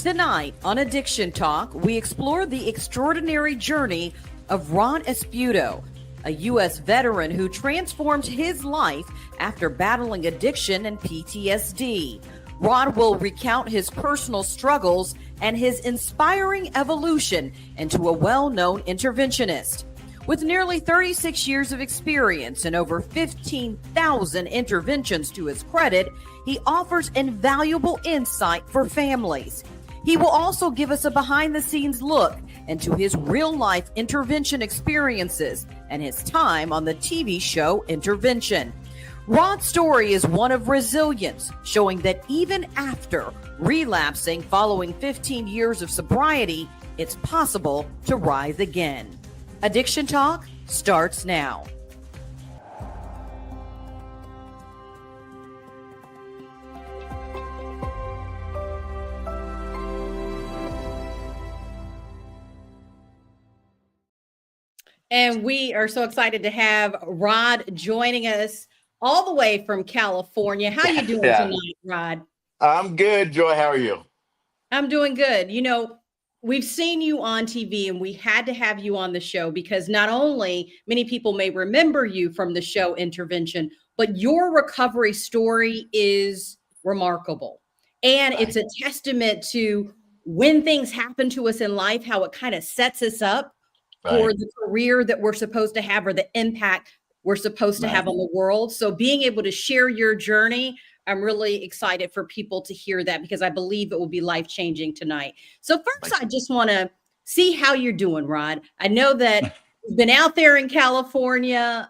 Tonight on Addiction Talk, we explore the extraordinary journey of Rod Espudo, a U.S. veteran who transformed his life after battling addiction and PTSD. Rod will recount his personal struggles and his inspiring evolution into a well-known interventionist. With nearly 36 years of experience and over 15,000 interventions to his credit, he offers invaluable insight for families. He will also give us a behind-the-scenes look into his real-life intervention experiences and his time on the TV show Intervention. Rod's story is one of resilience, showing that even after relapsing following 15 years of sobriety, it's possible to rise again. Addiction Talk starts now. And we are so excited to have Rod joining us all the way from California. How you doing tonight, Rod? I'm good, Joy. How are you? I'm doing good. You know, we've seen you on TV and we had to have you on the show because not only many people may remember you from the show Intervention, but your recovery story is remarkable. And it's a testament to when things happen to us in life, how it kind of sets us up for the career that we're supposed to have or the impact we're supposed to have on the world. So being able to share your journey, I'm really excited for people to hear that because I believe it will be life-changing tonight. So first, I just want to see how you're doing, Rod. I know that you've been out there in California.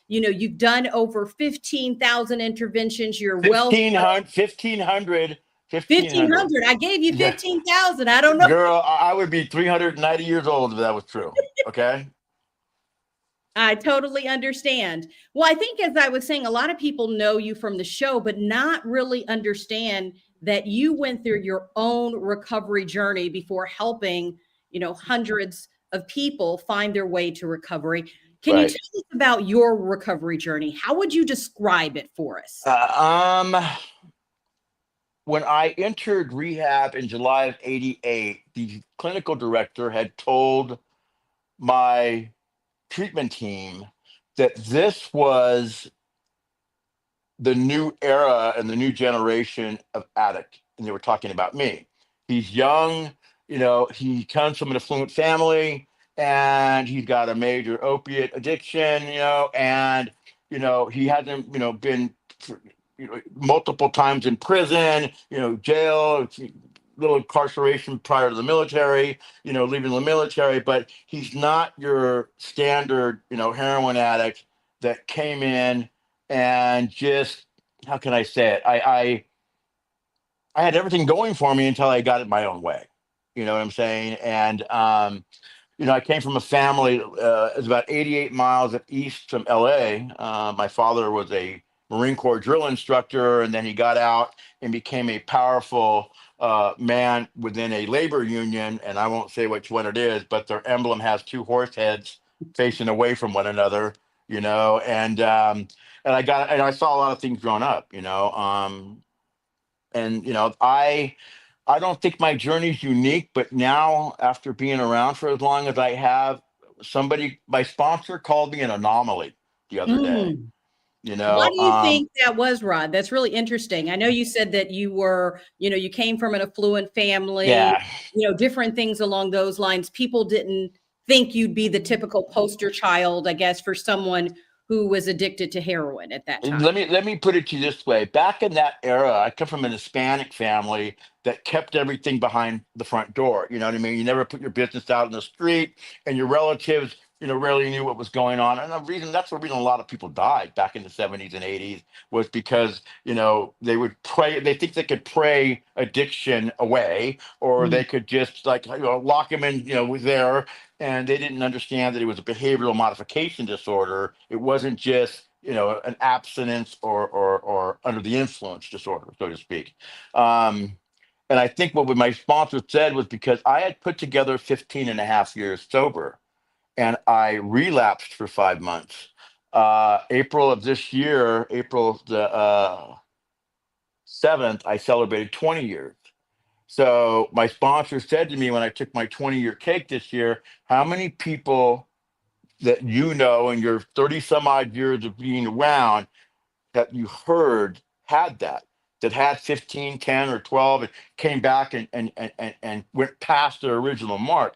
You know, you've done over 15,000 interventions. You're 1,500. 1,500. I gave you 15,000. I don't know. Girl, I would be 390 years old if that was true. Okay. I totally understand. Well, I think as I was saying, a lot of people know you from the show, but not really understand that you went through your own recovery journey before helping, you know, hundreds of people find their way to recovery. Can you tell us about your recovery journey? How would you describe it for us? When I entered rehab in July of '88, the clinical director had told my treatment team that this was the new era and the new generation of addict. And they were talking about me. He's young, you know, he comes from an affluent family and he's got a major opiate addiction, you know, and, you know, he hasn't, you know, been multiple times in prison, you know, jail, little incarceration prior to the military, you know, leaving the military, but he's not your standard, you know, heroin addict that came in and just, how can I say it? I had everything going for me until I got it my own way. You know what I'm saying? And, you know, I came from a family, it's about 88 miles east from LA. My father was a Marine Corps drill instructor, and then he got out and became a powerful man within a labor union. And I won't say which one it is, but their emblem has two horse heads facing away from one another, you know, and I saw a lot of things growing up, you know, and, you know, I don't think my journey's unique, but now after being around for as long as I have, my sponsor called me an anomaly the other day. You know, why do you think that was, Rod? That's really interesting. I know you said that you were, you know, you came from an affluent family, you know, different things along those lines. People didn't think you'd be the typical poster child, I guess, for someone who was addicted to heroin at that time. Let me put it to you this way. Back in that era, I come from an Hispanic family that kept everything behind the front door. You know what I mean? You never put your business out in the street, and your relatives, you know, rarely knew what was going on. And that's the reason a lot of people died back in the 70s and 80s was because, you know, they would pray. They think they could pray addiction away, or they could just, like, you know, lock them in, you know, there. And they didn't understand that it was a behavioral modification disorder. It wasn't just, you know, an abstinence or under the influence disorder, so to speak. And I think what my sponsor said was because I had put together 15 and a half years sober, and I relapsed for 5 months. April of this year, April the 7th, I celebrated 20 years. So my sponsor said to me when I took my 20-year cake this year, how many people that you know in your 30 some odd years of being around that you heard had that had 15, 10, or 12 and came back and went past their original mark.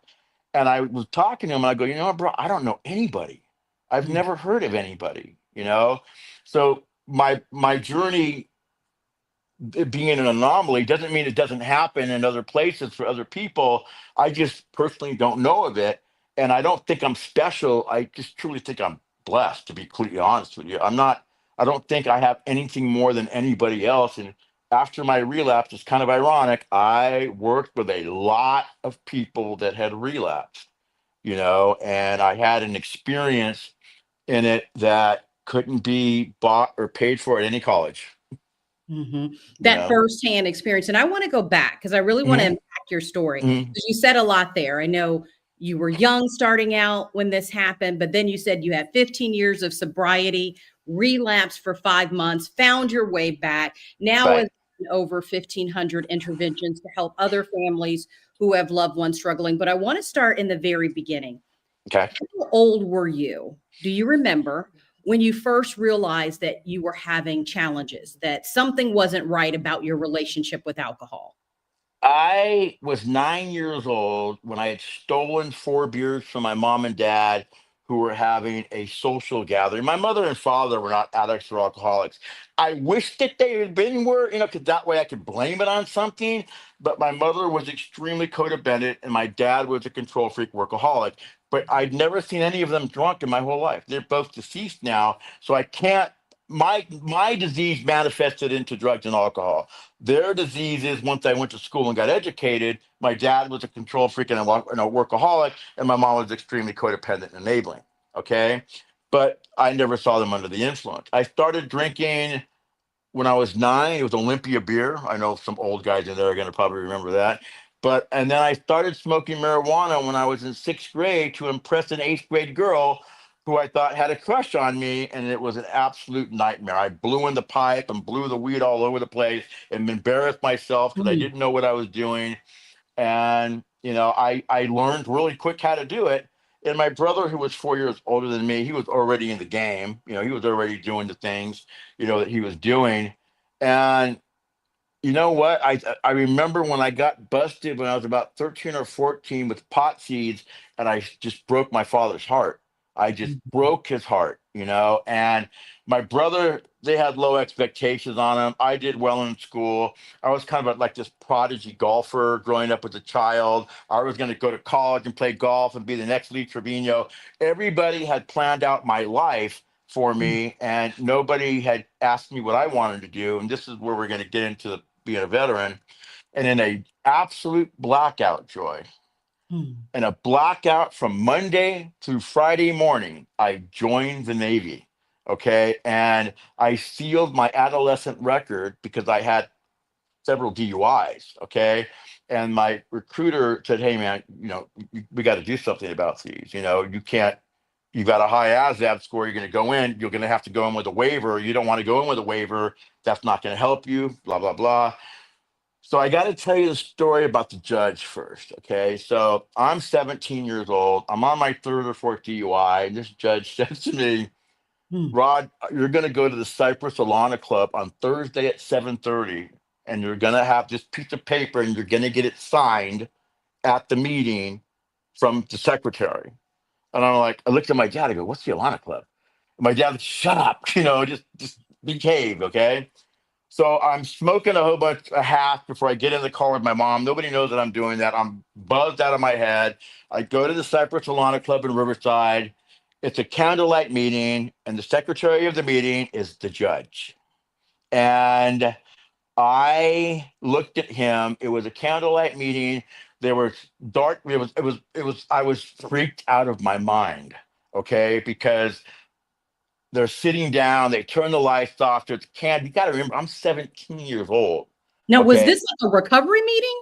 And I was talking to him and I go, you know what, bro, I don't know anybody. I've Mm. never heard of anybody, you know? So my journey, it being an anomaly, doesn't mean it doesn't happen in other places for other people. I just personally don't know of it. And I don't think I'm special. I just truly think I'm blessed, to be completely honest with you. I don't think I have anything more than anybody else. And after my relapse, it's kind of ironic. I worked with a lot of people that had relapsed, and I had an experience in it that couldn't be bought or paid for at any college, Hmm. you That know. firsthand experience. And I want to go back because I really want to Mhm, unpack your story mhm. because you said a lot there. I know you were young starting out when this happened, but then you said you had 15 years of sobriety, relapsed for 5 months, found your way back. Now Right. with over 1,500 interventions to help other families who have loved ones struggling. But I want to start in the very beginning. Okay. How old were you? Do you remember when you first realized that you were having challenges, that something wasn't right about your relationship with alcohol? I was 9 years old when I had stolen 4 beers from my mom and dad, who were having a social gathering. My mother and father were not addicts or alcoholics. I wish that they had been were, because that way I could blame it on something. But my mother was extremely codependent, and my dad was a control freak workaholic. But I'd never seen any of them drunk in my whole life. They're both deceased now, so I can't. My disease manifested into drugs and alcohol. Their disease is, once I went to school and got educated, my dad was a control freak and a workaholic, and my mom was extremely codependent and enabling. Okay. But I never saw them under the influence. I started drinking when I was 9. It was Olympia beer. I know some old guys in there are going to probably remember that. And then I started smoking marijuana when I was in 6th grade to impress an 8th grade girl who I thought had a crush on me, and it was an absolute nightmare. I blew in the pipe and blew the weed all over the place and embarrassed myself because I Mm, didn't know what I was doing. And I learned really quick how to do it. And my brother, who was 4 years older than me, he was already in the game. He was already doing the things that he was doing. And you know what? I remember when I got busted when I was about 13 or 14 with pot seeds, and I just broke my father's heart. I just mm, broke his heart, and my brother, they had low expectations on him. I did well in school. I was kind of like this prodigy golfer growing up as a child. I was going to go to college and play golf and be the next Lee Trevino. Everybody had planned out my life for mm, me, and nobody had asked me what I wanted to do. And this is where we're going to get into being a veteran. And in a absolute blackout, Joy, mm. in a blackout from Monday through Friday morning, I joined the Navy. Okay. And I sealed my adolescent record because I had several DUIs. Okay. And my recruiter said, hey, man, we got to do something about these. You can't, you got a high ASVAB score, you're going to go in, you're going to have to go in with a waiver. You don't want to go in with a waiver. That's not going to help you, blah, blah, blah. So I got to tell you the story about the judge first. Okay. So I'm 17 years old. I'm on my third or fourth DUI. And this judge says to me, Mm. Rod, you're going to go to the Cypress Alana Club on Thursday at 7:30, and you're going to have this piece of paper and you're going to get it signed at the meeting from the secretary. And I'm like, I looked at my dad. I go, what's the Alana Club? And my dad, shut up, just behave. Okay. So I'm smoking a whole bunch of hash before I get in the car with my mom. Nobody knows that I'm doing that. I'm buzzed out of my head. I go to the Cypress Alana Club in Riverside. It's a candlelight meeting, and the secretary of the meeting is the judge. And I looked at him. It was a candlelight meeting. There was dark. I was freaked out of my mind. Okay, because they're sitting down. They turn the lights off. There's candy. You got to remember, I'm 17 years old. Now, was Okay. this like a recovery meeting?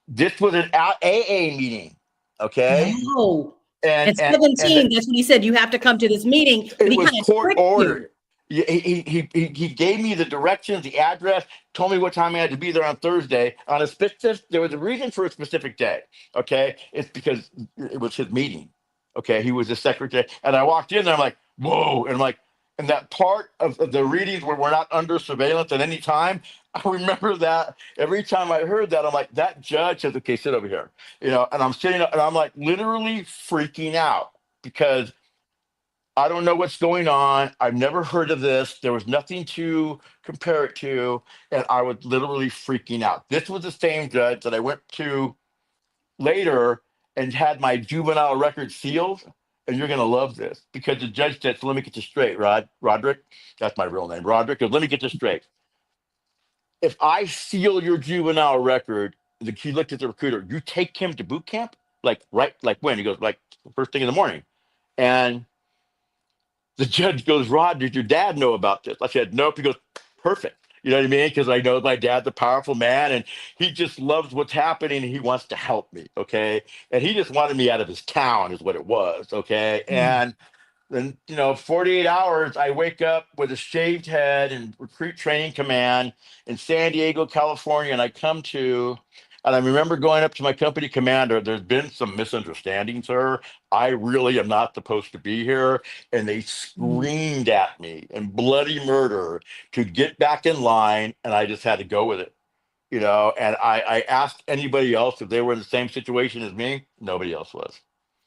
This was an AA meeting. Okay. No. And, At and, and 17, that's when he said you have to come to this meeting, but it he was kind of court tricked you. ordered. He gave me the directions, the address, told me what time I had to be there on Thursday. On a specific, there was a reason for a specific day. Okay, it's because it was his meeting. Okay, he was the secretary, and I walked in there. I'm like, whoa, and I'm like, and that part of the readings where we're not under surveillance at any time. I remember that every time I heard that, I'm like, that judge says, okay, sit over here, and I'm sitting up and I'm like literally freaking out because I don't know what's going on. I've never heard of this. There was nothing to compare it to. And I was literally freaking out. This was the same judge that I went to later and had my juvenile record sealed. And you're going to love this because the judge said, so let me get this straight, Roderick. That's my real name, Roderick. Goes, let me get this straight. If I seal your juvenile record, he looked at the recruiter, you take him to boot camp? Like, right? Like when? He goes, like, first thing in the morning. And the judge goes, Rod, did your dad know about this? I said, nope. He goes, perfect. You know what I mean? Because I know my dad's a powerful man and he just loves what's happening and he wants to help me. Okay. And he just wanted me out of his town, is what it was. Okay. And then, 48 hours, I wake up with a shaved head and recruit training command in San Diego, California. And I come to, and I remember going up to my company commander. There's been some misunderstanding, sir. I really am not supposed to be here. And they screamed at me in bloody murder to get back in line. And I just had to go with it, and I asked anybody else if they were in the same situation as me. Nobody else was.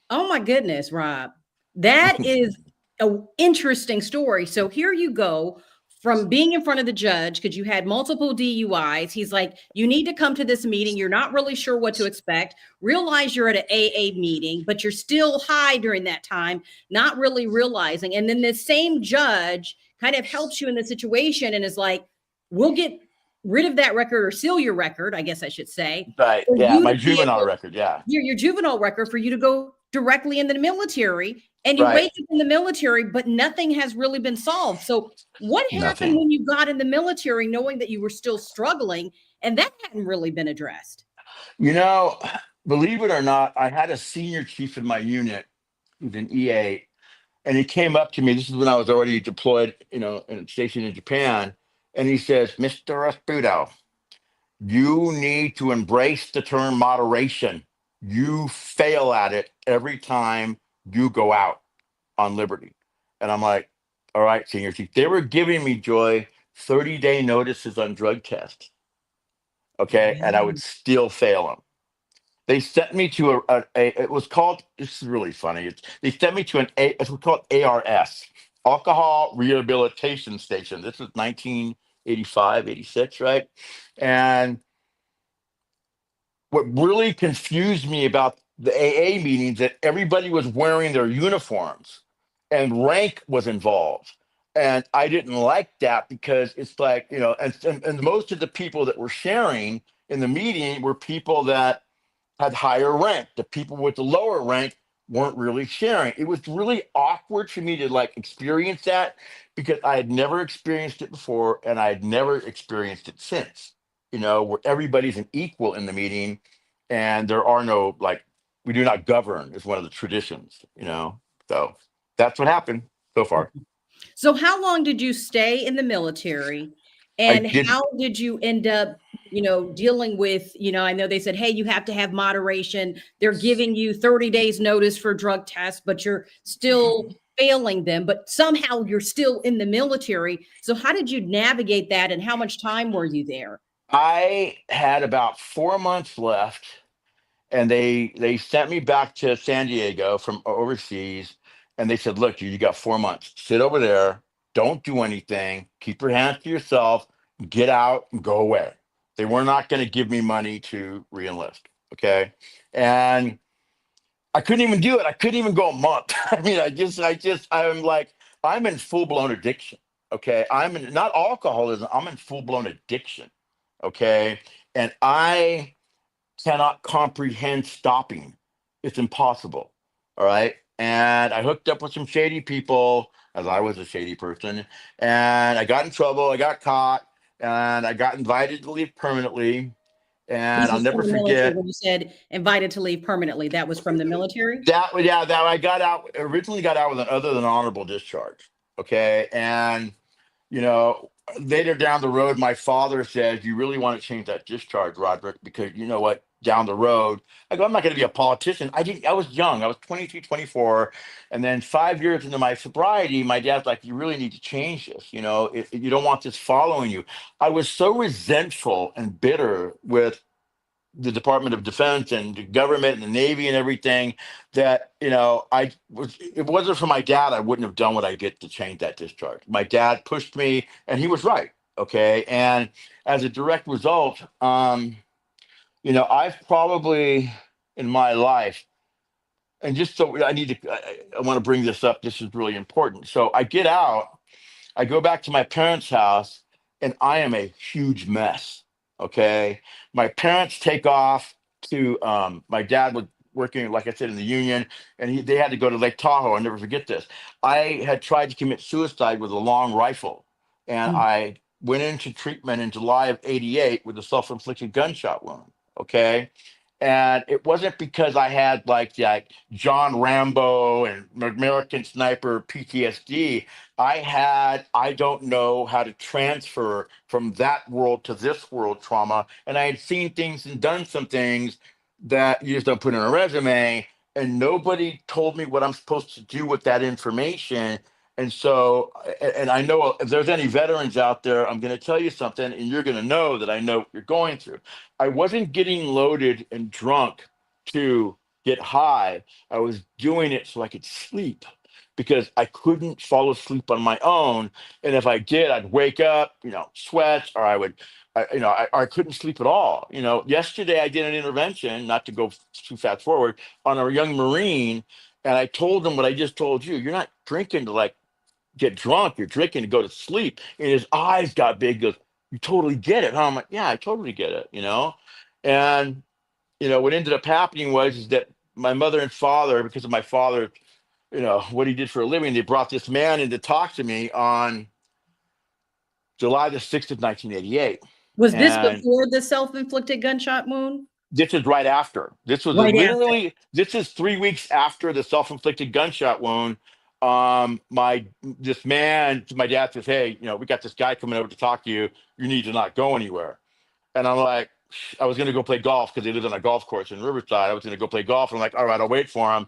Oh my goodness, Rob. That is an interesting story. So here you go from being in front of the judge because you had multiple DUIs. He's like, you need to come to this meeting. You're not really sure what to expect. Realize you're at an AA meeting, but you're still high during that time, not really realizing. And then this same judge kind of helps you in the situation and is like, we'll get rid of that record or seal your record, I guess I should say. Right. For Yeah. you My to be juvenile able, record. Yeah. your juvenile record for you to go directly in the military, and you Right. wake up in the military, but nothing has really been solved. So what happened Nothing. when you got in the military, knowing that you were still struggling and that hadn't really been addressed? You know, Believe it or not, I had a senior chief in my unit who's an EA, and he came up to me. This is when I was already deployed, and stationed in Japan. And he says, Mr. Espudo, you need to embrace the term moderation. You fail at it every time you go out on liberty. And I'm like, all right, senior chief. They were giving me, Joy, 30-day notices on drug tests. Okay. And I would still fail them. They sent me to it was called, this is really funny. They sent me to it was called ARS, Alcohol Rehabilitation Station. This was 1985, 86, right? And what really confused me about the AA meetings that everybody was wearing their uniforms and rank was involved. And I didn't like that because it's like, and most of the people that were sharing in the meeting were people that had higher rank. The people with the lower rank weren't really sharing. It was really awkward for me to like experience that because I had never experienced it before and I had never experienced it since, where everybody's an equal in the meeting and there are no like, we do not govern is one of the traditions, So that's what happened so far. So how long did you stay in the military, I and did. how did you end up, dealing with, I know they said, hey, you have to have moderation. They're giving you 30 days notice for drug tests, but you're still failing them, but somehow you're still in the military. So how did you navigate that, and how much time were you there? I had about 4 months left and they sent me back to San Diego from overseas, and they said, "Look, you got 4 months. Sit over there. Don't do anything. Keep your hands to yourself. Get out and go away." They were not going to give me money to reenlist. Okay, and I couldn't even do it. I couldn't even go a month. I mean, I'm like, I'm in full blown addiction. Okay, I'm in not alcoholism. I'm in full blown addiction. Okay, and I cannot comprehend stopping. It's impossible. All right. And I hooked up with some shady people, as I was a shady person, and I got in trouble. I got caught, and I got invited to leave permanently. And This I'll is never from the military. forget When you said invited to leave permanently, that was from the military? that. Yeah, that I got out originally got out with an other than honorable discharge. Okay. And you know, later down the road, my father says, "You really want to change that discharge, Roderick, because you know what? Down the road," I go, "I'm not going to be a politician." I didn't. I was young. I was 23, 24, and then 5 years into my sobriety, my dad's like, "You really need to change this. You know, you don't want this following you." I was so resentful and bitter with the Department of Defense and the government and the Navy and everything that, I was, it wasn't for my dad, I wouldn't have done what I did to change that discharge. My dad pushed me and he was right. Okay. And as a direct result, I've probably in my life, and just so I want to bring this up. This is really important. So I get out, I go back to my parents' house and I am a huge mess. Okay. My parents take off to, my dad was working, like I said, in the union, and they had to go to Lake Tahoe. I'll never forget this. I had tried to commit suicide with a long rifle, and Mm. I went into treatment in July of '88 with a self inflicted gunshot wound. Okay. And it wasn't because I had like John Rambo and American Sniper PTSD. I don't know how to transfer from that world to this world trauma. And I had seen things and done some things that you just don't put in a resume. And nobody told me what I'm supposed to do with that information. And so, and I know if there's any veterans out there, I'm going to tell you something, and you're going to know that I know what you're going through. I wasn't getting loaded and drunk to get high. I was doing it so I could sleep because I couldn't fall asleep on my own. And if I did, I'd wake up, sweats, or I couldn't sleep at all. Yesterday I did an intervention, not to go too fast forward, on a young Marine. And I told him what I just told you. You're not drinking to like get drunk. You're drinking to go to sleep. And his eyes got big. He goes, "You totally get it, huh?" I'm like, "Yeah, I totally get it. And what ended up happening was is that my mother and father, because of my father, what he did for a living, they brought this man in to talk to me on July the 6th of 1988. Was this And before the self-inflicted gunshot wound? this is right after. This was Right after. literally, this is 3 weeks after the self-inflicted gunshot wound. This man, my dad says, "Hey, we got this guy coming over to talk to you. You need to not go anywhere." And I'm like, I was going to go play golf because he lived on a golf course in Riverside. I was going to go play golf. And I'm like, all right, I'll wait for him.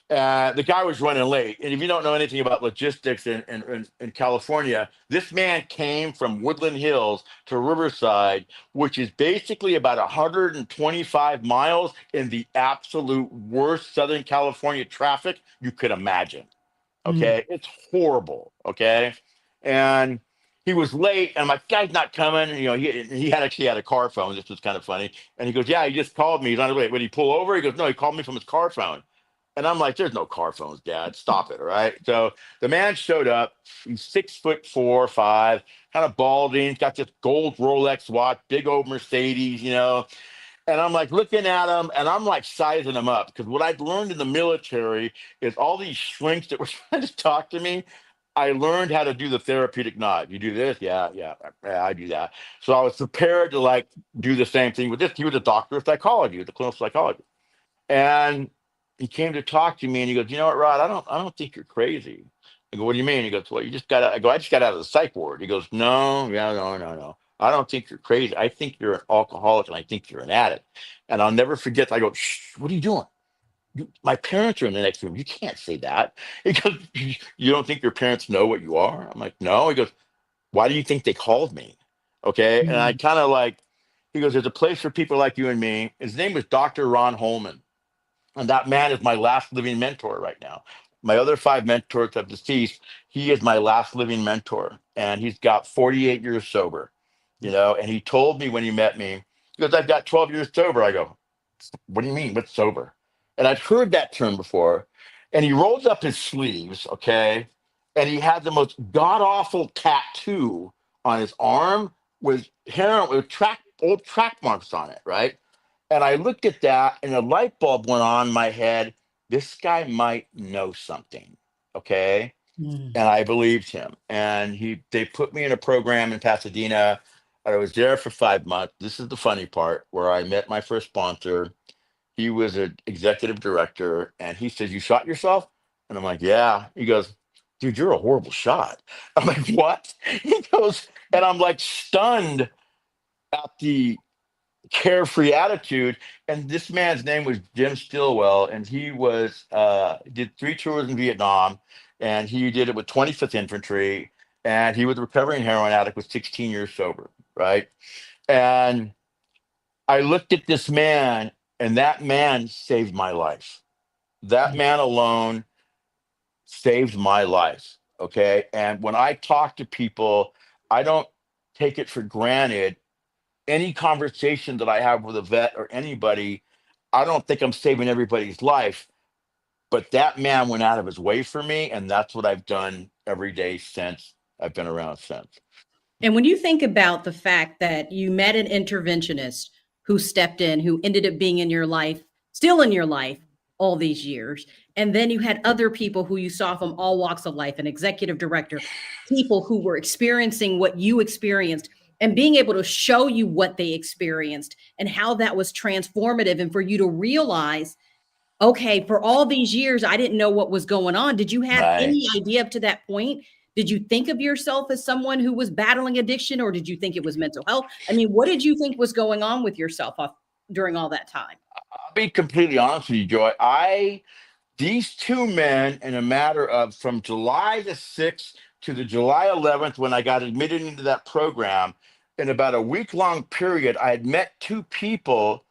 The guy was running late. And if you don't know anything about logistics in California, this man came from Woodland Hills to Riverside, which is basically about 125 miles in the absolute worst Southern California traffic you could imagine. Mm. Okay. It's horrible. Okay. And he was late, and my guy's not coming. He had actually had a car phone. This was kind of funny. And he goes, "Yeah, he just called me. He's on his way." When he pull over, he goes, "No, he called me from his car phone." And I'm like, "There's no car phones, Dad. Stop it." All right. So the man showed up. He's 6'4", 5, kind of balding. He's got this gold Rolex watch, big old Mercedes. And I'm like looking at him and I'm like sizing him up because what I'd learned in the military is all these shrinks that were trying to talk to me. I learned how to do the therapeutic nod. You do this? Yeah, yeah, yeah, I do that. So I was prepared to like do the same thing with this. He was a doctor of psychology, the clinical psychologist. And he came to talk to me and he goes, "You know what, Rod, I don't think you're crazy." I go, "What do you mean?" He goes, "Well, you just got out." I go, "I just got out of the psych ward." He goes, "No, yeah, no, no, no. I don't think you're crazy. I think you're an alcoholic and I think you're an addict." And I'll never forget. I go, "Shh, what are you doing? My parents are in the next room. You can't say that." He goes, "You don't think your parents know what you are?" I'm like, "No." He goes, "Why do you think they called me?" Okay. And I Mm. kind of like, he goes, "There's a place for people like you and me." His name was Dr. Ron Holman. And that man is my last living mentor right now. My other five mentors have deceased. He is my last living mentor. And he's got 48 years sober. And he told me when he met me, he goes, "I've got 12 years sober." I go, "What do you mean? What's sober?" And I'd heard that term before. And he rolls up his sleeves, okay? And he had the most god awful tattoo on his arm with hair with old track marks on it, right? And I looked at that and a light bulb went on in my head. This guy might know something. Okay. Mm. And I believed him. And they put me in a program in Pasadena. I was there for 5 months. This is the funny part where I met my first sponsor. He was an executive director and he said, "You shot yourself?" And I'm like, "Yeah." He goes, dude, you're a horrible shot. I'm like, what? He goes, and I'm like stunned at the carefree attitude. And this man's name was Jim Stillwell, and he was did 3 tours in Vietnam, and he did it with 25th Infantry, and he was a recovering heroin addict with 16 years sober, right? And I looked at this man, and that man saved my life. That man alone saved my life. Okay. And when I talk to people, I don't take it for granted. Any conversation that I have with a vet or anybody, I don't think I'm saving everybody's life. But that man went out of his way for me. And that's what I've done every day since I've been around since. And when you think about the fact that you met an interventionist who stepped in, who ended up being in your life, still in your life all these years, and then you had other people who you saw from all walks of life, an executive director, people who were experiencing what you experienced and being able to show you what they experienced and how that was transformative, and for you to realize, okay, for all these years, I didn't know what was going on. Did you have Right. any idea up to that point? Did you think of yourself as someone who was battling addiction, or did you think it was mental health? I mean, what did you think was going on with yourself during all that time? I'll be completely honest with you, Joy. These two men, in a matter of from July the 6th to the July 11th, when I got admitted into that program, in about a week-long period, I had met two people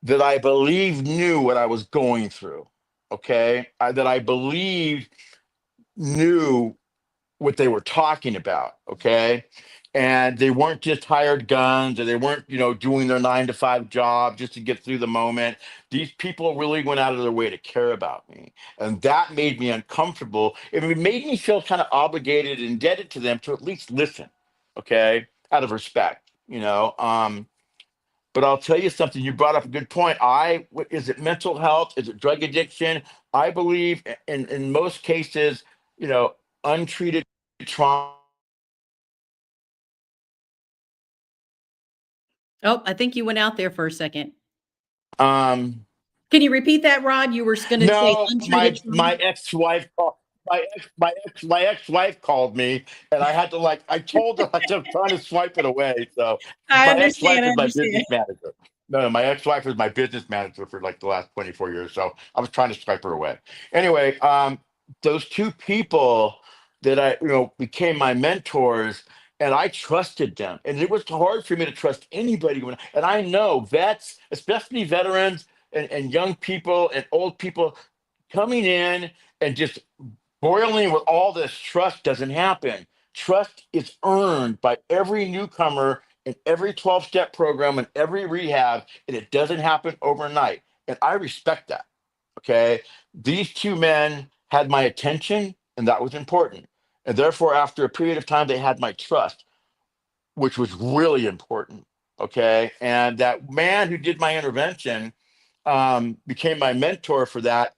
that I believe knew what I was going through. Okay. That I believed knew what they were talking about. Okay. And they weren't just hired guns, or they weren't, doing their 9 to 5 job just to get through the moment. These people really went out of their way to care about me. And that made me uncomfortable. It made me feel kind of obligated and indebted to them to at least listen. Okay. Out of respect. But I'll tell you something. You brought up a good point. Is it mental health? Is it drug addiction? I believe in most cases, untreated trauma. Oh, I think you went out there for a second. Um, Can you repeat that, Rod? You were going to say no, untreated my trauma. my ex-wife called. My ex-wife called me, and I had to I told her I kept trying to swipe it away. So I my ex-wife understand. I is my understand. business manager. No, my ex-wife was my business manager for the last 24 years. So I was trying to swipe her away. Anyway, those two people that I, became my mentors, and I trusted them. And it was hard for me to trust anybody and I know vets, especially veterans and young people and old people coming in and just boiling with all this trust doesn't happen. Trust is earned by every newcomer in every 12-step program and every rehab, and it doesn't happen overnight. And I respect that. Okay. These two men had my attention, and that was important. And therefore, after a period of time, they had my trust, which was really important. Okay. And that man who did my intervention became my mentor for that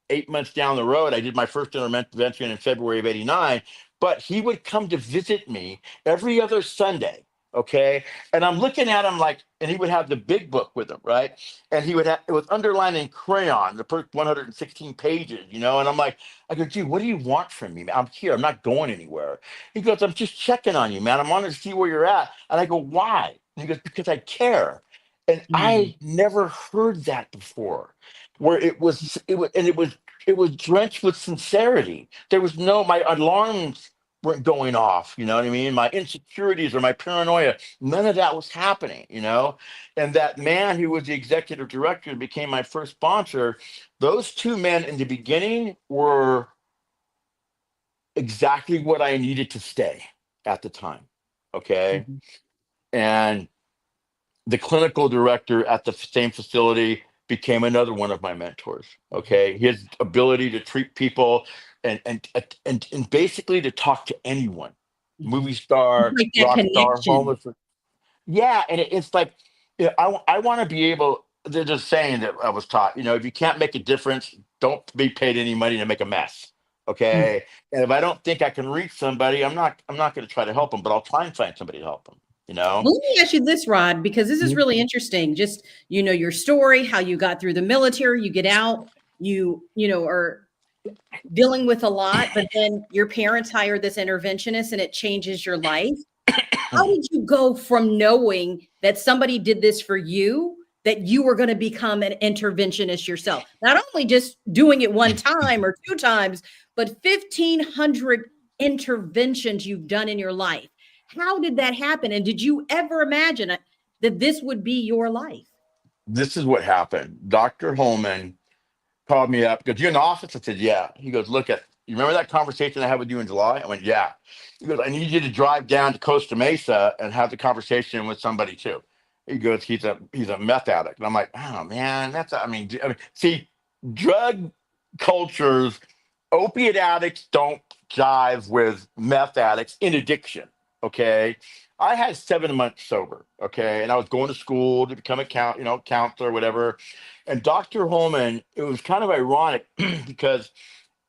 8 months down the road. I did my first intervention in February of '89, but he would come to visit me every other Sunday. Okay. And I'm looking at him and he would have the big book with him, right? And he would have, it was underlined in crayon, the first 116 pages, and I go, dude, what do you want from me? Man? I'm here. I'm not going anywhere. He goes, I'm just checking on you, man. I wanted to see where you're at. And I go, why? And he goes, because I care. And Mm. I never heard that before, where it was drenched with sincerity. There was my alarms weren't going off. You know what I mean? My insecurities or my paranoia, none of that was happening. And that man who was the executive director and became my first sponsor, those two men in the beginning were exactly what I needed to stay at the time. Okay. Mhm. And the clinical director at the same facility became another one of my mentors. Okay, his ability to treat people and basically to talk to anyone, Mhm. movie star, Like that rock star, connection. homeless. Yeah, and it's like, I want to be able. There's a saying that I was taught. If you can't make a difference, don't be paid any money to make a mess. Mm. Okay, and if I don't think I can reach somebody, I'm not going to try to help them, but I'll try and find somebody to help them. You know. Well, let me ask you this, Rod, because this is really interesting. Just, your story, how you got through the military, you get out, are dealing with a lot, but then your parents hire this interventionist and it changes your life. How did you go from knowing that somebody did this for you, that you were going to become an interventionist yourself? Not only just doing it one time or two times, but 1,500 interventions you've done in your life. How did that happen? And did you ever imagine that this would be your life? This is what happened. Dr. Holman called me up. Goes, "You in the office?" I said, "Yeah." He goes, "Look at, you remember that conversation I had with you in July?" I went, "Yeah." He goes, "I need you to drive down to Costa Mesa and have the conversation with somebody too." He goes, he's a meth addict." And I'm like, "Oh man, see, drug cultures, opiate addicts don't jive with meth addicts in addiction. Okay. I had 7 months sober. Okay. And I was going to school to become a counselor, whatever. And Dr. Holman, it was kind of ironic because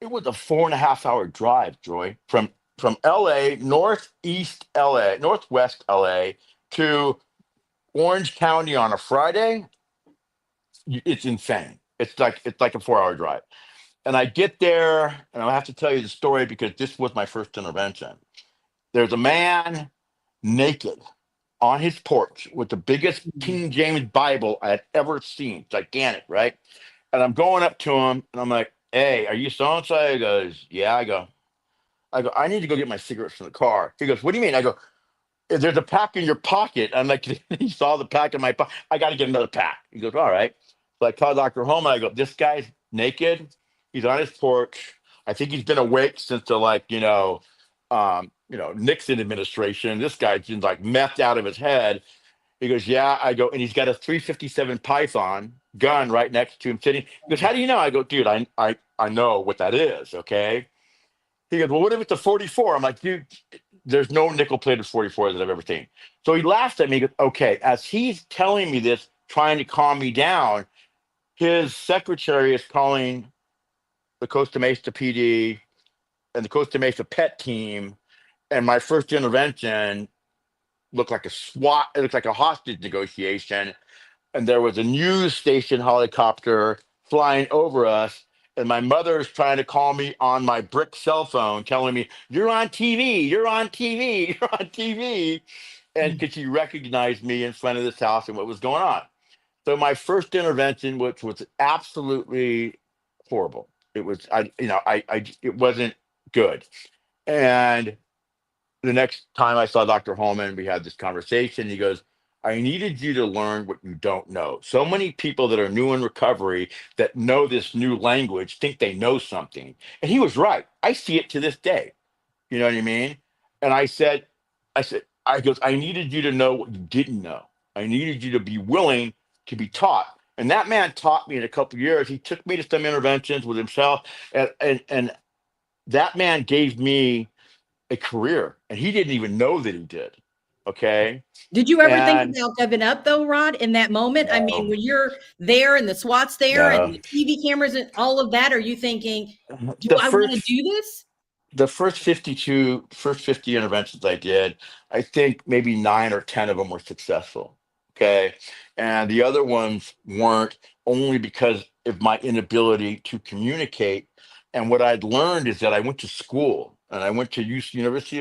it was a 4.5 hour drive, Joy, from LA, northwest LA to Orange County on a Friday. It's insane. It's like a 4 hour drive. And I get there, and I have to tell you the story because this was my first intervention. There's a man naked on his porch with the biggest King James Bible I had ever seen, gigantic, right? And I'm going up to him, and I'm like, "Hey, are you so and so?" He goes, "Yeah." I go, "I need to go get my cigarettes from the car." He goes, "What do you mean?" I go, "There's a pack in your pocket." I'm like, he saw the pack in my pocket. "I got to get another pack." He goes, "All right." So I call Dr. Holman. I go, "This guy's naked. He's on his porch. I think he's been awake since the Nixon administration. This guy's been like methed out of his head." He goes, "Yeah." I go, "And he's got a 357 Python gun right next to him sitting." He goes, "How do you know?" I go, "Dude, I know what that is." Okay. He goes, "Well, what if it's a 44?" I'm like, "Dude, there's no nickel plated 44 that I've ever seen." So he laughs at me. He goes, "Okay." As he's telling me this, trying to calm me down, his secretary is calling the Costa Mesa PD and the Costa Mesa PET team. And my first intervention looked like a SWAT, it looked like a hostage negotiation. And there was a news station helicopter flying over us. And my mother's trying to call me on my brick cell phone, telling me, "You're on TV, you're on TV, you're on TV." And because she recognized me in front of this house and what was going on. So my first intervention, which was absolutely horrible. It was, it wasn't good. And the next time I saw Dr. Holman, we had this conversation. He goes, "I needed you to learn what you don't know." So many people that are new in recovery that know this new language think they know something. And he was right. I see it to this day. You know what I mean? And I goes, "I needed you to know what you didn't know. I needed you to be willing to be taught." And that man taught me in a couple of years. He took me to some interventions with himself. And that man gave me a career, and he didn't even know that he did. Okay. Did you ever think And about giving up though, Rod, in that moment? I mean, no, when you're there and the SWAT's there and no. the TV cameras and all of that, are you thinking, do The I want to first do this? the first 50 interventions I did, I think maybe 9 or 10 of them were successful. Okay. And the other ones weren't, only because of my inability to communicate. And what I'd learned is that I went to school, and I went to University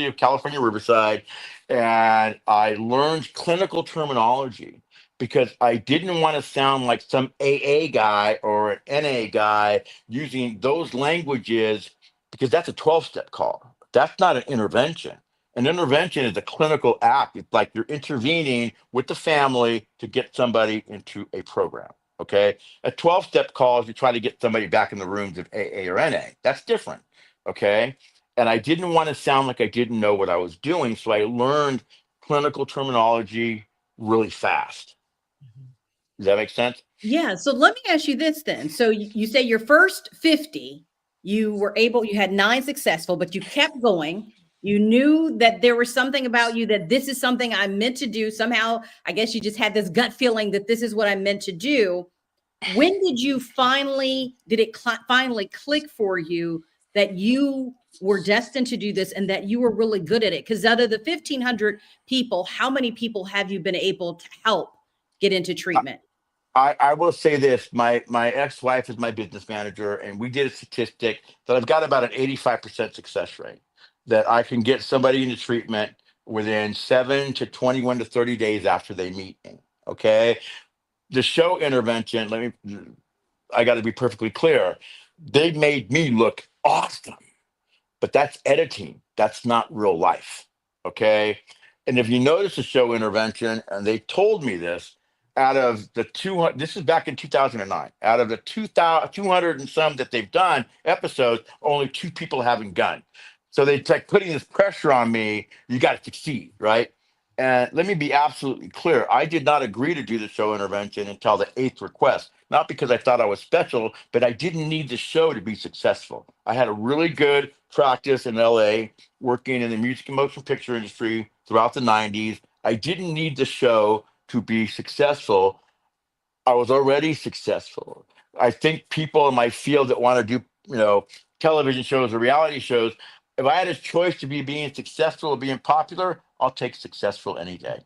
of California, Riverside, and I learned clinical terminology because I didn't want to sound like some AA guy or an NA guy using those languages, because that's a 12-step call. That's not an intervention. An intervention is a clinical act. It's like you're intervening with the family to get somebody into a program. Okay. A 12-step call is you try to get somebody back in the rooms of AA or NA. That's different. Okay. And I didn't want to sound like I didn't know what I was doing. So I learned clinical terminology really fast. Does that make sense? Yeah. So let me ask you this then. So you say your first 50, you had 9 successful, but you kept going. You knew that there was something about you that this is something I'm meant to do. Somehow, I guess you just had this gut feeling that this is what I'm meant to do. When did it finally click for you that you were destined to do this and that you were really good at it? Because out of the 1,500 people, how many people have you been able to help get into treatment? I will say this: my ex-wife is my business manager, and we did a statistic that I've got about an 85% success rate. That I can get somebody into treatment within 7 to 21 to 30 days after they meet me. Okay, the show Intervention. I got to be perfectly clear. They made me look awesome, but that's editing. That's not real life. Okay. And if you notice the show Intervention, and they told me this, out of the 200, this is back in 2009, out of the 200 and some that they've done episodes, only two people haven't gone. So they like putting this pressure on me. You got to succeed, right? And let me be absolutely clear. I did not agree to do the show Intervention until the eighth request, not because I thought I was special, but I didn't need the show to be successful. I had a really good practice in LA working in the music and motion picture industry throughout the 90s. I didn't need the show to be successful. I was already successful. I think people in my field that want to do, television shows or reality shows, if I had a choice to be being successful or being popular, I'll take successful any day.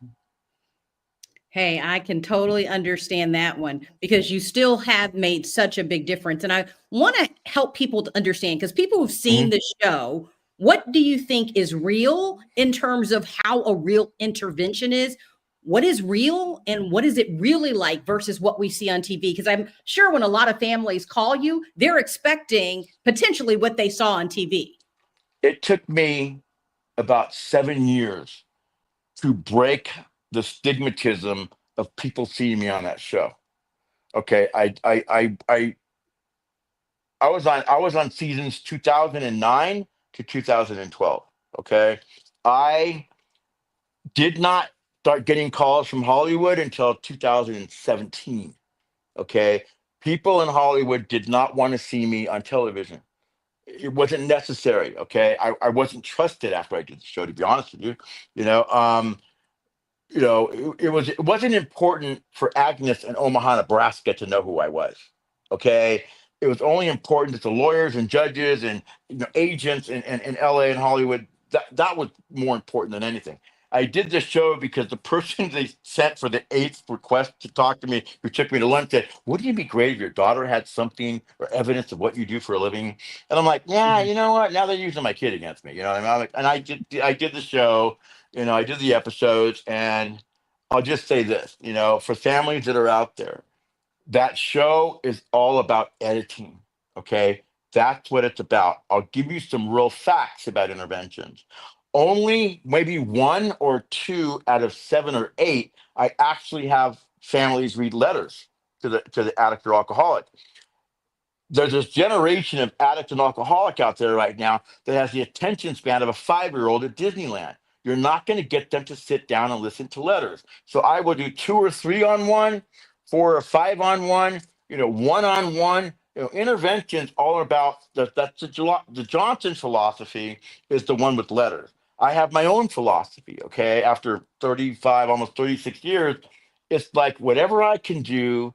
Hey, I can totally understand that one because you still have made such a big difference. And I want to help people to understand because people who've seen Mhm. the show, what do you think is real in terms of how a real intervention is? What is real and what is it really like versus what we see on TV? Because I'm sure when a lot of families call you, they're expecting potentially what they saw on TV. It took me about 7 years to break the stigmatism of people seeing me on that show. Okay, I was on seasons 2009 to 2012. Okay, I did not start getting calls from Hollywood until 2017. Okay, people in Hollywood did not want to see me on television. It wasn't necessary. Okay, I wasn't trusted after I did the show. To be honest with you, you know. It wasn't important for Agnes in Omaha, Nebraska to know who I was. Okay. It was only important that the lawyers and judges and agents in LA and Hollywood, that was more important than anything. I did this show because the person they sent for the eighth request to talk to me, who took me to lunch, said, "Wouldn't it be great if your daughter had something or evidence of what you do for a living?" And I'm like, "Yeah, you know what? Now they're using my kid against me." You know what I mean? And I did the show, I did the episodes, and I'll just say this, for families that are out there, that show is all about editing. Okay. That's what it's about. I'll give you some real facts about interventions. Only maybe one or two out of 7 or 8, I actually have families read letters to the addict or alcoholic. There's this generation of addict and alcoholic out there right now that has the attention span of a 5-year-old at Disneyland. You're not going to get them to sit down and listen to letters. So I will do 2 or 3 on one, 4 or 5 on one, one on one. Interventions all about that's the Johnson philosophy is the one with letters. I have my own philosophy. Okay, after 35, almost 36 years, it's like whatever I can do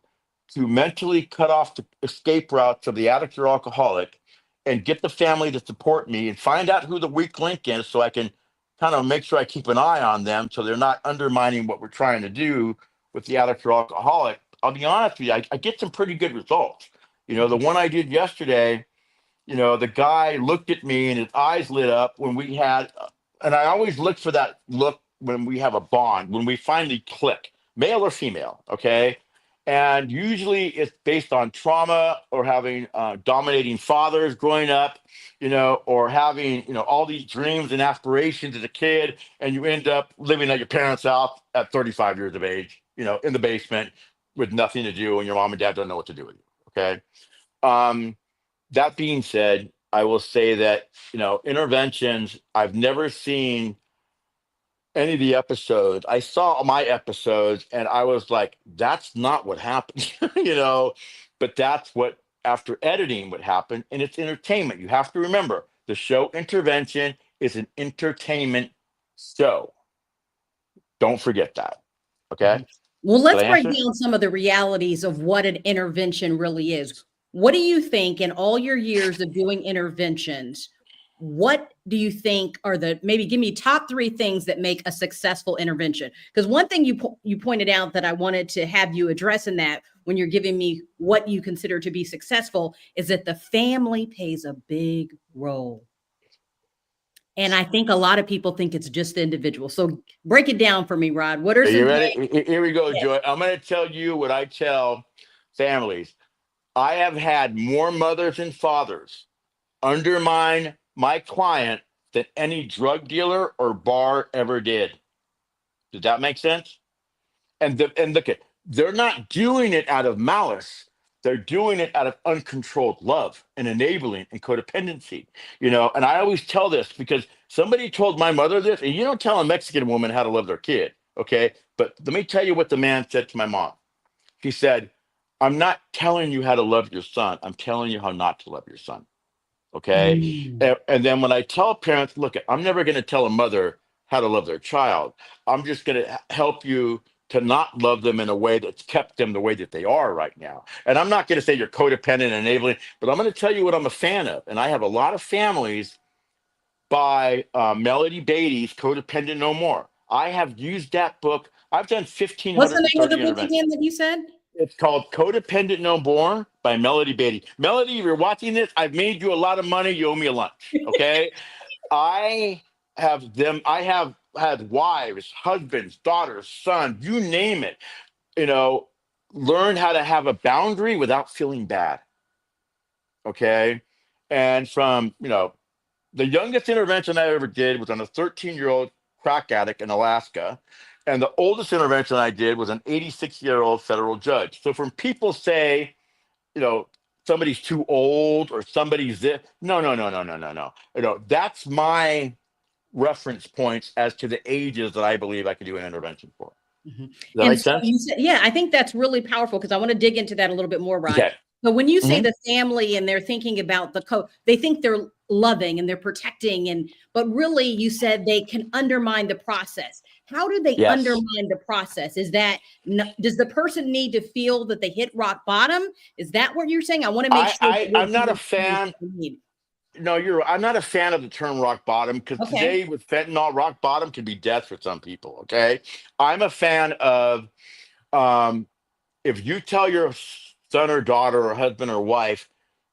to mentally cut off the escape routes of the addict or alcoholic and get the family to support me and find out who the weak link is so I can kind of make sure I keep an eye on them so they're not undermining what we're trying to do with the addict or alcoholic. I'll be honest with you, I get some pretty good results. The one I did yesterday, the guy looked at me and his eyes lit up when we had, and I always look for that look when we have a bond, when we finally click, male or female, okay? And usually it's based on trauma or having dominating fathers growing up, or having, all these dreams and aspirations as a kid, and you end up living at your parents' house at 35 years of age, in the basement with nothing to do, and your mom and dad don't know what to do with you, okay? Um, that being said, I will say that, interventions, I've never seen any of the episodes. I saw my episodes and I was like, that's not what happened, but that's what, after editing, would happen. And it's entertainment. You have to remember the show Intervention is an entertainment show. Don't forget that. Okay. Mhm. Well, Did let's I break answer it? down some of the realities of what an intervention really is. What do you think in all your years of doing interventions? What do you think are maybe give me top 3 things that make a successful intervention? Because one thing you pointed out that I wanted to have you address in that when you're giving me what you consider to be successful is that the family plays a big role. And I think a lot of people think it's just the individual. So break it down for me, Rod. What are Are some you things? ready? Here we go, Joy. I'm going to tell you what I tell families. I have had more mothers and fathers undermine my client than any drug dealer or bar ever did. Does that make sense? And look at, they're not doing it out of malice. They're doing it out of uncontrolled love and enabling and codependency. And I always tell this because somebody told my mother this, and you don't tell a Mexican woman how to love their kid, okay? But let me tell you what the man said to my mom. He said, I'm not telling you how to love your son. I'm telling you how not to love your son. Okay. Mm. And then when I tell parents, look, I'm never going to tell a mother how to love their child. I'm just going to help you to not love them in a way that's kept them the way that they are right now. And I'm not going to say you're codependent and enabling, but I'm going to tell you what I'm a fan of. And I have a lot of families by Melody Beatty's Codependent No More. I have used that book. I've done What's the name of the 1,530 book interventions. again that you said? It's called Codependent No More by Melody Beatty. Melody, if you're watching this, I've made you a lot of money. You owe me a lunch. Okay. I have had wives, husbands, daughters, sons, you name it, you know, learn how to have a boundary without feeling bad. Okay. And from, the youngest intervention I ever did was on a 13-year-old crack addict in Alaska. And the oldest intervention I did was an 86-year-old federal judge. So when people say, you know, somebody's too old or somebody's this, no, no, no, no, no, no, no. That's my reference points as to the ages that I believe I could do an intervention for. Mm-hmm. Does that And make so sense? you said, yeah, I think that's really powerful because I want to dig into that a little bit more, Rod. Okay. But when you say Mhm. the family and they're thinking about the code, they think they're loving and they're protecting, but really you said they can undermine the process. How do they Yes. undermine the process? Does the person need to feel that they hit rock bottom? Is that what you're saying? I want to make sure that we're I'm not a doing what fan. we need. No, I'm not a fan of the term rock bottom because Okay. today with fentanyl, rock bottom can be death for some people. Okay. I'm a fan of um, if you tell your son or daughter or husband or wife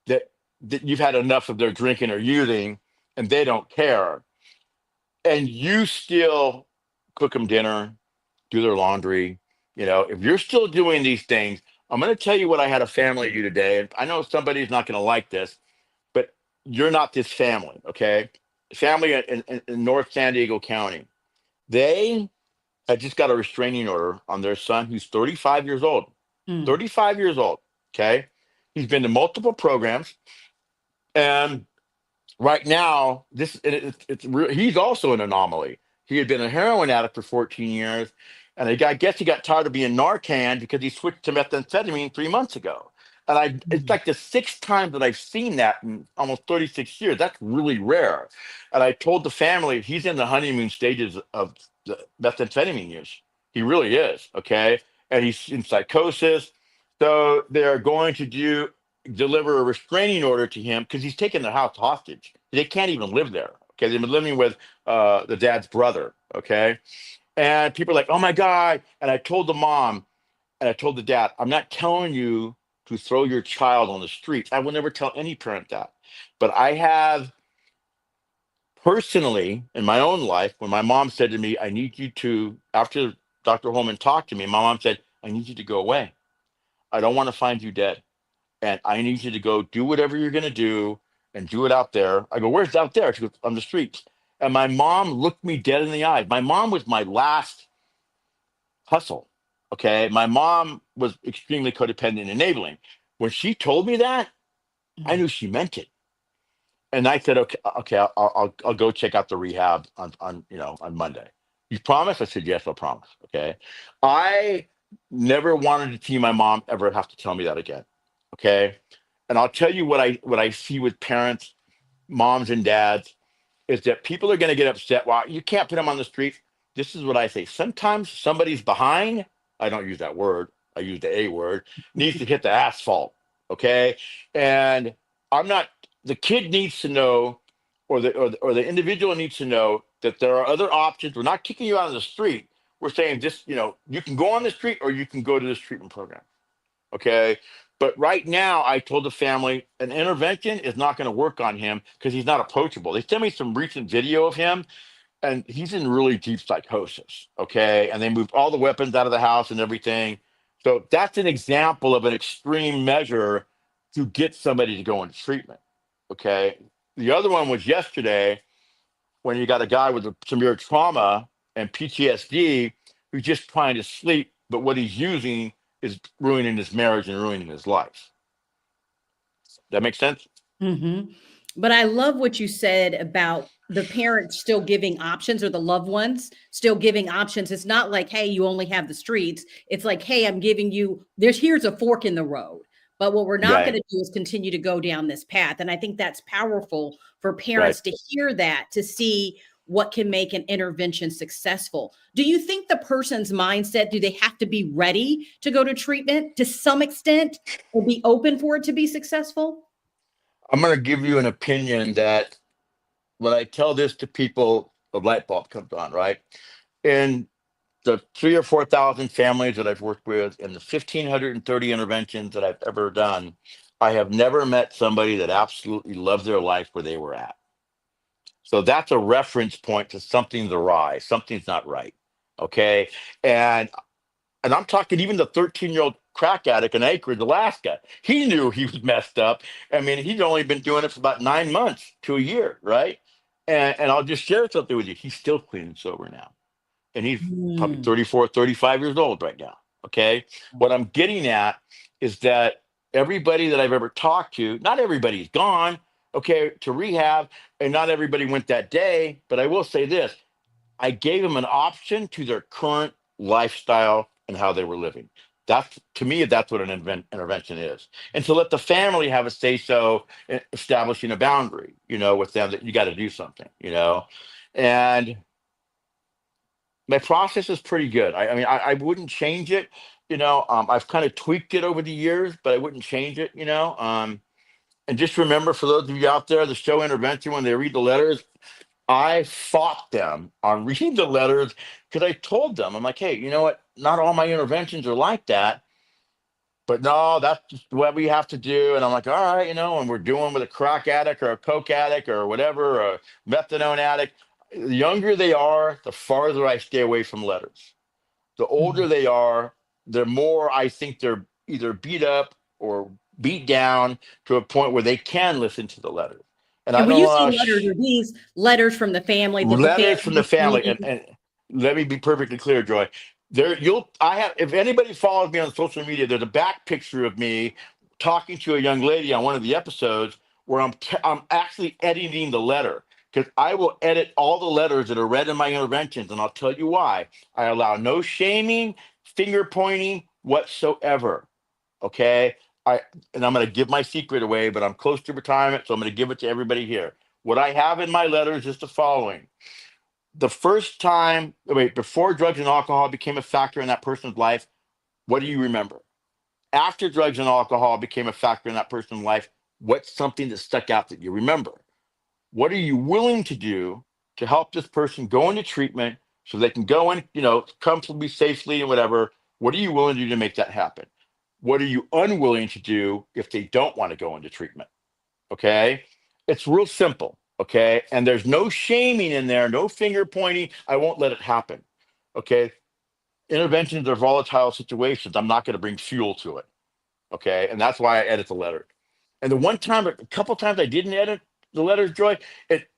that you've had enough of their drinking or using and they don't care, and you still cook them dinner, do their laundry, if you're still doing these things, I'm going to tell you what I had a family do today. And I know somebody's not going to like this, but you're not this family, okay? Family in North San Diego County. They had just got a restraining order on their son who's 35 years old. Mm. 35 years old, okay? He's been to multiple programs. And right now, he's also an anomaly. He had been a heroin addict for 14 years. And I guess he got tired of being Narcan because he switched to methamphetamine 3 months ago. And it's Mm. like the sixth time that I've seen that in almost 36 years. That's really rare. And I told the family he's in the honeymoon stages of the methamphetamine use. He really is. Okay. And he's in psychosis. So they're going to deliver a restraining order to him because he's taken the house hostage. They can't even live there. Okay. They've been living with the dad's brother. Okay. And people are like, oh my God. And I told the mom and I told the dad, I'm not telling you to throw your child on the streets. I will never tell any parent that. But I have personally in my own life, when my mom said to me, I need you to, after Dr. Holman talked to me, my mom said, I need you to go away. I don't want to find you dead. And I need you to go do whatever you're going to do and do it out there. I go, where's out there? She goes, on the streets. And my mom looked me dead in the eye. My mom was my last hustle. Okay. My mom was extremely codependent and enabling. When she told me that, I Mm. knew she meant it. And I said, okay, I'll go check out the rehab on Monday. You promise? I said, yes, I'll promise. Okay. I never wanted to see my mom ever have to tell me that again. Okay. And I'll tell you what I see with parents, moms and dads, is that people are going to get upset. Well, you can't put them on the street. This is what I say. Sometimes somebody's behind. I don't use that word. I use the A word. Needs to hit the asphalt. Okay, and I'm not. The kid needs to know, or the individual needs to know that there are other options. We're not kicking you out of the street. We're saying just you can go on the street or you can go to this treatment program. Okay. But right now, I told the family an intervention is not going to work on him because he's not approachable. They sent me some recent video of him, and he's in really deep psychosis. Okay. And they moved all the weapons out of the house and everything. So that's an example of an extreme measure to get somebody to go into treatment. Okay. The other one was yesterday when you got a guy with a severe trauma and PTSD who's just trying to sleep, but what he's using is ruining his marriage and ruining his life. That makes sense? Mm-hmm. But I love what you said about the parents still giving options or the loved ones still giving options. It's not like, hey, you only have the streets. It's like, hey, I'm giving you here's a fork in the road. But what we're not going Right. to do is continue to go down this path. And I think that's powerful for Right. parents to hear that, to see what can make an intervention successful. Do you think the person's mindset, do they have to be ready to go to treatment to some extent or be open for it to be successful? I'm going to give you an opinion that when I tell this to people, a light bulb comes on, right? In the 3 or 4 thousand families that I've worked with and the 1,530 interventions that I've ever done, I have never met somebody that absolutely loved their life where they were at. So that's a reference point to something's awry, something's not right. Okay. And I'm talking even the 13-year-old crack addict in Anchorage, Alaska. He knew he was messed up. I mean, he'd only been doing it for about 9 months to a year, right? And I'll just share something with you. He's still clean and sober now. And he's probably Mm. 34, 35 years old right now. Okay. What I'm getting at is that everybody that I've ever talked to, not everybody's gone, okay, to rehab, and not everybody went that day. But I will say this, I gave them an option to their current lifestyle and how they were living. That's to me, that's what an intervention is. And to let the family have a say so in establishing a boundary, with them that you got to do something, And my process is pretty good. I mean, I wouldn't change it. I've kind of tweaked it over the years, but I wouldn't change it. And just remember, for those of you out there, the show intervention, when they read the letters, I fought them on reading the letters because I told them, I'm like, hey, you know what? Not all my interventions are like that, but no, that's just what we have to do. And I'm like, all right, and we're doing with a crack addict or a coke addict or whatever, or a methadone addict. The younger they are, the farther I stay away from letters. The older Mhm. they are, the more I think they're either beat up or beat down to a point where they can listen to the letters. And I And when don't you say want letters, to are these letters from the family that the family letters from the is family, and, reading? and let me be perfectly clear, Joy. I have, if anybody follows me on social media, there's a back picture of me talking to a young lady on one of the episodes where I'm actually editing the letter, because I will edit all the letters that are read in my interventions, and I'll tell you why. I allow no shaming, finger pointing whatsoever. Okay. I and I'm going to give my secret away, but I'm close to retirement, so I'm going to give it to everybody here. What I have in my letters is the following. The first time, wait, before drugs and alcohol became a factor in that person's life, what do you remember? After drugs and alcohol became a factor in that person's life, what's something that stuck out that you remember? What are you willing to do to help this person go into treatment so they can go in, comfortably, safely, and whatever? What are you willing to do to make that happen? What are you unwilling to do if they don't want to go into treatment? Okay. It's real simple. Okay. And there's no shaming in there, no finger pointing. I won't let it happen. Okay. Interventions are volatile situations. I'm not going to bring fuel to it. Okay. And that's why I edit the letter. And the one time, a couple times I didn't edit the letters, Joy, it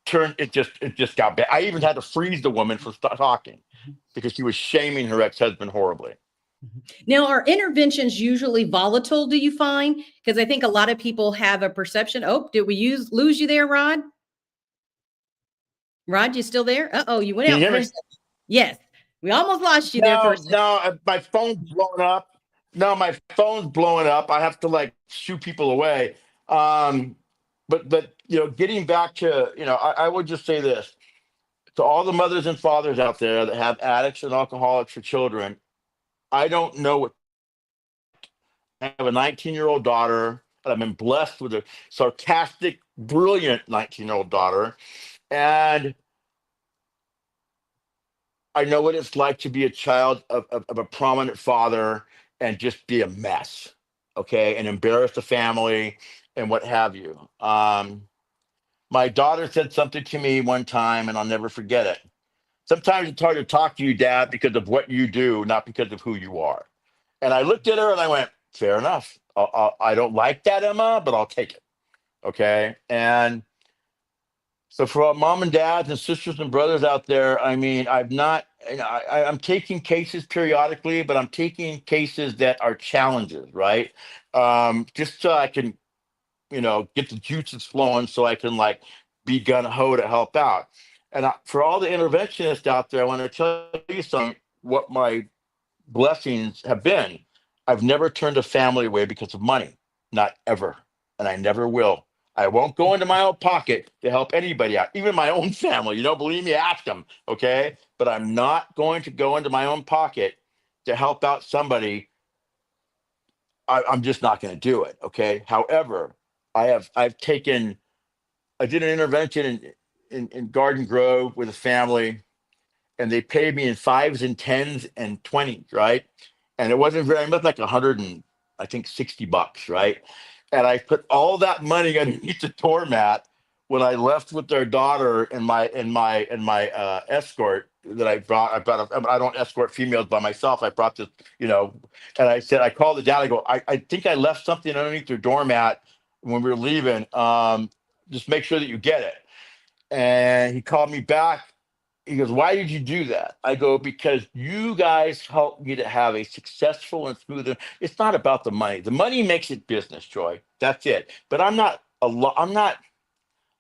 just got bad. I even had to freeze the woman from talking because she was shaming her ex-husband horribly. Now, are interventions usually volatile, do you find? Because I think a lot of people have a perception. Oh, did we lose you there, Rod? Rod, you still there? Uh-oh, you went Can you out hear for a me? second. Yes, we almost lost you there for a No, second. no, my phone's blowing up. No, my phone's blowing up. I have to like shoo people away. Um, but getting back to I would just say this to all the mothers and fathers out there that have addicts and alcoholics for children. I don't know what I have a 19-year-old daughter, and I've been blessed with a sarcastic, brilliant 19-year-old daughter, and I know what it's like to be a child of a prominent father and just be a mess. okay, and embarrass the family and what have you. My daughter said something to me one time, and I'll never forget it. Sometimes it's hard to talk to you, Dad, because of what you do, not because of who you are. And I looked at her and I went, fair enough. I don't like that, Emma, but I'll take it. Okay. And so for all mom and dads and sisters and brothers out there, I mean, I've not, I'm taking cases periodically, but I'm taking cases that are challenges, right? Just so I can, get the juices flowing so I can like be gun ho to help out. And for all the interventionists out there, I want to tell you something, what my blessings have been. I've never turned a family away because of money, not ever, and I never will. I won't go into my own pocket to help anybody out, even my own family. You don't believe me? Ask them, okay? But I'm not going to go into my own pocket to help out somebody. I'm just not going to do it, okay? However, I did an intervention in Garden Grove with a family, and they paid me in fives and tens and twenties, right? And it wasn't very much, like 100 and I think $60, right? And I put all that money underneath the doormat when I left with their daughter and my escort that I brought. I don't escort females by myself. I brought this, you know, and I said, I called the dad. I go, I think I left something underneath their doormat when we were leaving. Just make sure that you get it. And he called me back. He goes, why did you do that? I go, because you guys helped me to have a successful and smooth. It's not about the money. The money makes it business, Joy. That's it. But I'm not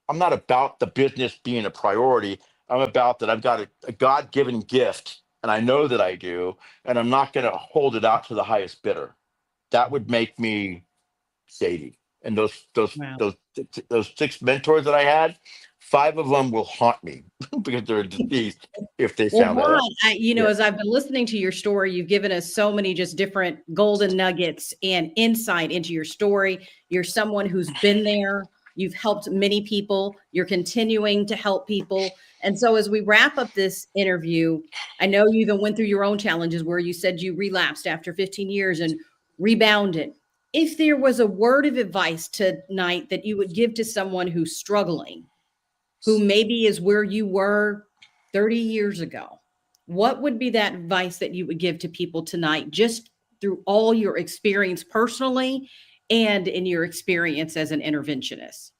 about the business being a priority. I'm about that I've got a God-given gift, and I know that I do, and I'm not going to hold it out to the highest bidder. That would make me shady. And Wow. those six mentors that I had, five of them will haunt me because they're deceased if they Well, found that Ron, out. Yeah. as I've been listening to your story, you've given us so many just different golden nuggets and insight into your story. You're someone who's been there. You've helped many people. You're continuing to help people. And so as we wrap up this interview, I know you even went through your own challenges where you said you relapsed after 15 years and rebounded. If there was a word of advice tonight that you would give to someone who's struggling, who maybe is where you were 30 years ago, what would be that advice that you would give to people tonight, just through all your experience personally and in your experience as an interventionist?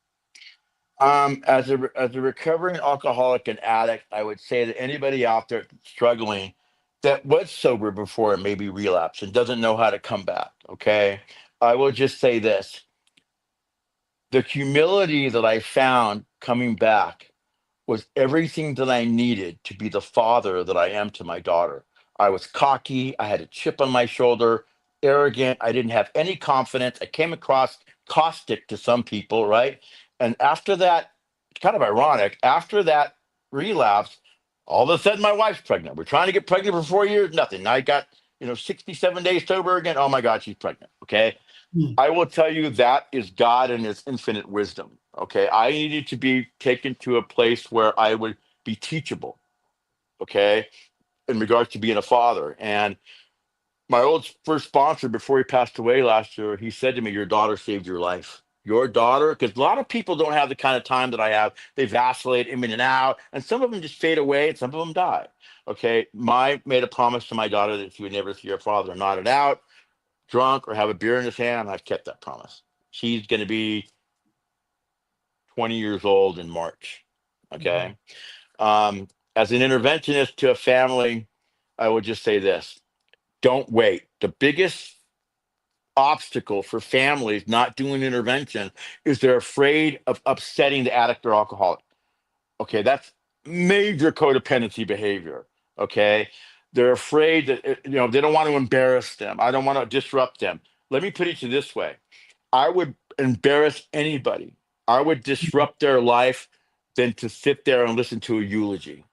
As a recovering alcoholic and addict, I would say that anybody out there struggling that was sober before and maybe relapse and doesn't know how to come back, okay, I will just say this: the humility that I found coming back was everything that I needed to be the father that I am to my daughter. I was cocky. I had a chip on my shoulder, arrogant. I didn't have any confidence. I came across caustic to some people, right? And after that, it's kind of ironic, after that relapse, all of a sudden my wife's pregnant. We're trying to get pregnant for 4 years, nothing. I got, 67 days sober again. Oh my God, she's pregnant. Okay. I will tell you that is God and his infinite wisdom. Okay. I needed to be taken to a place where I would be teachable. Okay. In regards to being a father. And my old first sponsor, before he passed away last year, he said to me, your daughter saved your life. Your daughter, because a lot of people don't have the kind of time that I have. They vacillate in and out, and some of them just fade away, and some of them die. Okay. My made a promise to my daughter that she would never see her father nodded out, drunk, or have a beer in his hand. I've kept that promise. She's going to be 20 years old in March. Wow. Okay. As an interventionist to a family, I would just say this: don't wait. The biggest obstacle for families not doing intervention is they're afraid of upsetting the addict or alcoholic. Okay. That's major codependency behavior. Okay. They're afraid that, they don't want to embarrass them. I don't want to disrupt them. Let me put it to you this way: I would embarrass anybody. I would disrupt their life than to sit there and listen to a eulogy.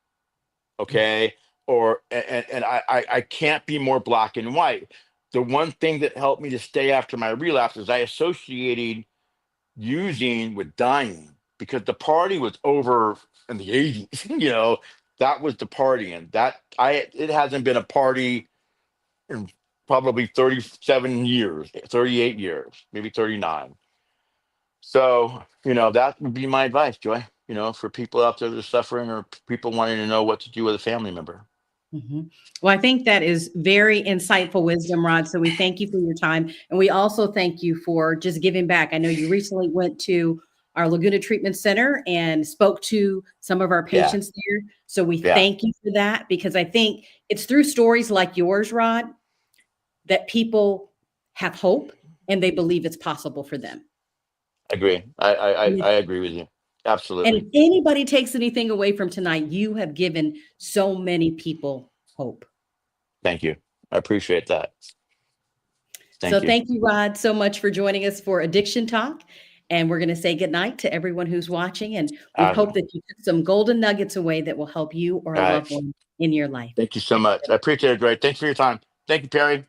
Okay. Or and I can't be more black and white. The one thing that helped me to stay after my relapse is I associated using with dying, because the party was over in the 80s. That was the party. And that I it hasn't been a party in probably 37 years, 38 years, maybe 39. So, that would be my advice, Joy, for people out there that are suffering or people wanting to know what to do with a family member. Mhm. Well, I think that is very insightful wisdom, Rod. So we thank you for your time. And we also thank you for just giving back. I know you recently went to our Laguna Treatment Center and spoke to some of our Yeah. patients there. So we Yeah. thank you for that, because I think it's through stories like yours, Rod, that people have hope and they believe it's possible for them. Agree. I And if, agree with you. and Absolutely. if anybody takes anything away from tonight, you have given so many people hope. Thank you. I appreciate that. So Thank you. thank you, Rod, so much for joining us for Addiction Talk. And we're going to say goodnight to everyone who's watching. And we All hope that you took some golden nuggets away that will help you or a right. loved one in your life. Thank you so much. I appreciate it, Joy. Thanks for your time. Thank you, Perry.